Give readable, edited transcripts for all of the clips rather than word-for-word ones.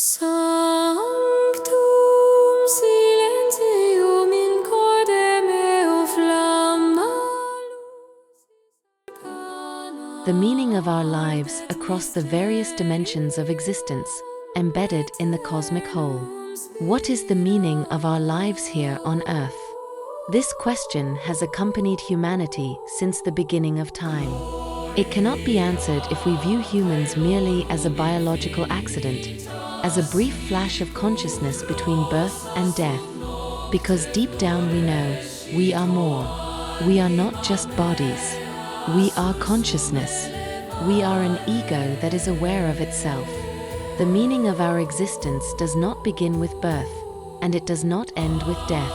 Sanctum silentium in corde meo flamma. The meaning of our lives across the various dimensions of existence, embedded in the cosmic whole. What is the meaning of our lives here on Earth? This question has accompanied humanity since the beginning of time. It cannot be answered if we view humans merely as a biological accident, as a brief flash of consciousness between birth and death. Because deep down we know, we are more. We are not just bodies. We are consciousness. We are an ego that is aware of itself. The meaning of our existence does not begin with birth, and it does not end with death.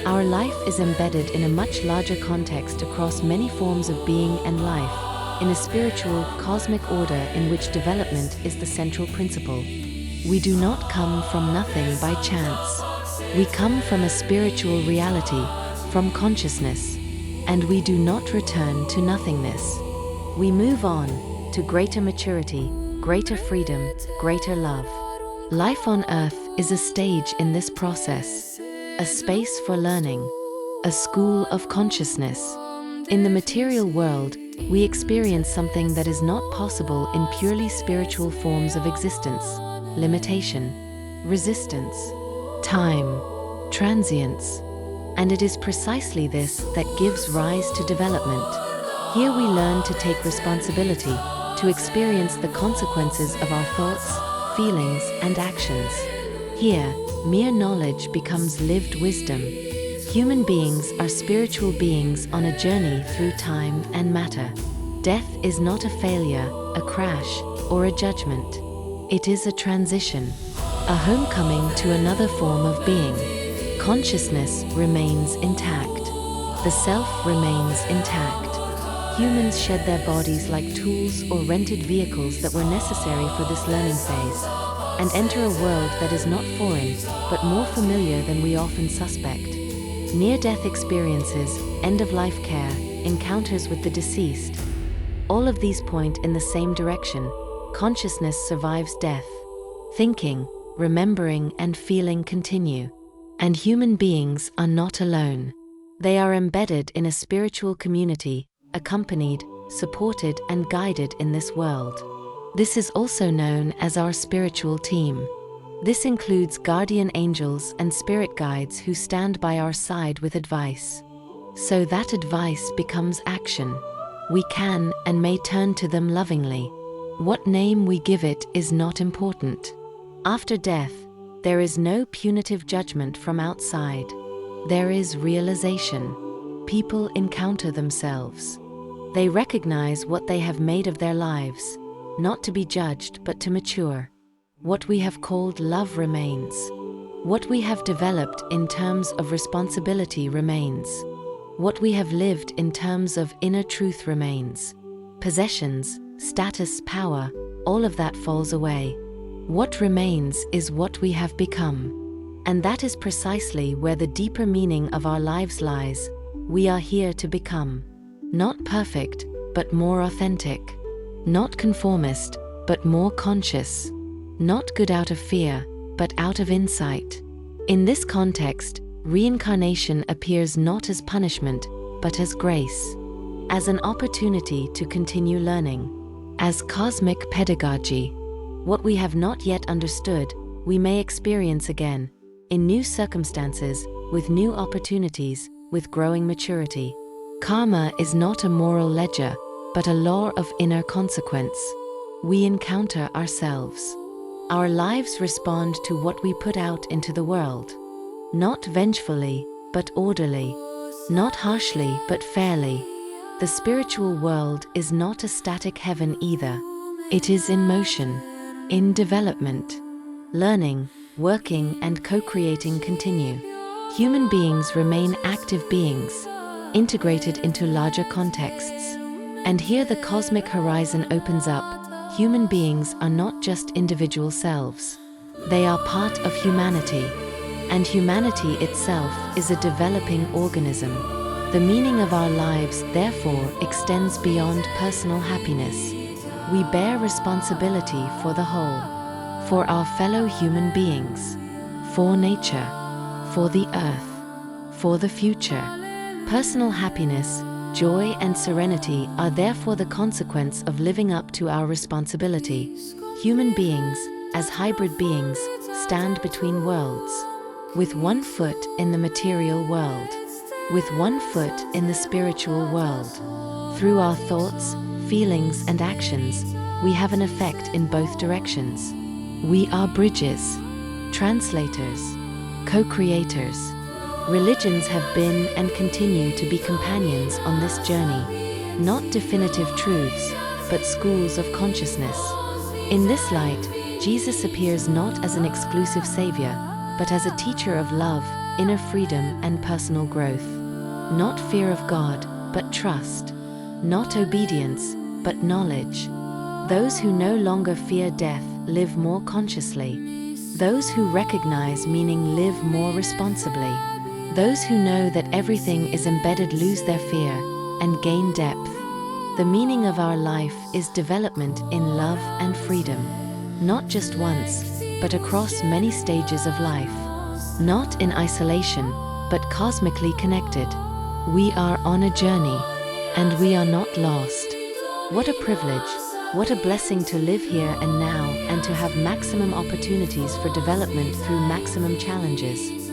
Our life is embedded in a much larger context across many forms of being and life, in a spiritual, cosmic order in which development is the central principle. We do not come from nothing by chance. We come from a spiritual reality, from consciousness, and we do not return to nothingness. We move on to greater maturity, greater freedom, greater love. Life on Earth is a stage in this process, a space for learning, a school of consciousness. In the material world, we experience something that is not possible in purely spiritual forms of existence: limitation, resistance, time, transience. And it is precisely this that gives rise to development. Here we learn to take responsibility, to experience the consequences of our thoughts, feelings, and actions. Here, mere knowledge becomes lived wisdom. Human beings are spiritual beings on a journey through time and matter. Death is not a failure, a crash, or a judgment. It is a transition, a homecoming to another form of being. Consciousness remains intact. The self remains intact. Humans shed their bodies like tools or rented vehicles that were necessary for this learning phase, and enter a world that is not foreign, but more familiar than we often suspect. Near-death experiences, end-of-life care, encounters with the deceased. All of these point in the same direction. Consciousness survives death. Thinking, remembering, and feeling continue. And human beings are not alone. They are embedded in a spiritual community, accompanied, supported, and guided in this world. This is also known as our spiritual team. This includes guardian angels and spirit guides who stand by our side with advice. So that advice becomes action. We can and may turn to them lovingly. What name we give it is not important. After death, there is no punitive judgment from outside. There is realization. People encounter themselves. They recognize what they have made of their lives, not to be judged but to mature. What we have called love remains. What we have developed in terms of responsibility remains. What we have lived in terms of inner truth remains. Possessions, status, power, all of that falls away. What remains is what we have become. And that is precisely where the deeper meaning of our lives lies. We are here to become. Not perfect, but more authentic. Not conformist, but more conscious. Not good out of fear, but out of insight. In this context, reincarnation appears not as punishment, but as grace. As an opportunity to continue learning. As cosmic pedagogy. What we have not yet understood, we may experience again, in new circumstances, with new opportunities, with growing maturity. Karma is not a moral ledger, but a law of inner consequence. We encounter ourselves. Our lives respond to what we put out into the world. Not vengefully, but orderly. Not harshly, but fairly. The spiritual world is not a static heaven either. It is in motion, in development. Learning, working, and co-creating continue. Human beings remain active beings, integrated into larger contexts. And here the cosmic horizon opens up. Human beings are not just individual selves. They are part of humanity. And humanity itself is a developing organism. The meaning of our lives, therefore, extends beyond personal happiness. We bear responsibility for the whole. for our fellow human beings, for nature, for the earth, for the future. Personal happiness, joy, and serenity are therefore the consequence of living up to our responsibility. Human beings, as hybrid beings, stand between worlds, with one foot in the material world, with one foot in the spiritual world. Through our thoughts, feelings, and actions, we have an effect in both directions. We are bridges, translators, co-creators. Religions have been and continue to be companions on this journey, not definitive truths, but schools of consciousness. In this light, Jesus appears not as an exclusive savior, but as a teacher of love, inner freedom, and personal growth. Not fear of God, but trust. Not obedience, but knowledge. Those who no longer fear death live more consciously. Those who recognize meaning live more responsibly. Those who know that everything is embedded lose their fear and gain depth. The meaning of our life is development in love and freedom, not just once, but across many stages of life. Not in isolation, but cosmically connected. We are on a journey, and we are not lost. What a privilege, what a blessing to live here and now and to have maximum opportunities for development through maximum challenges.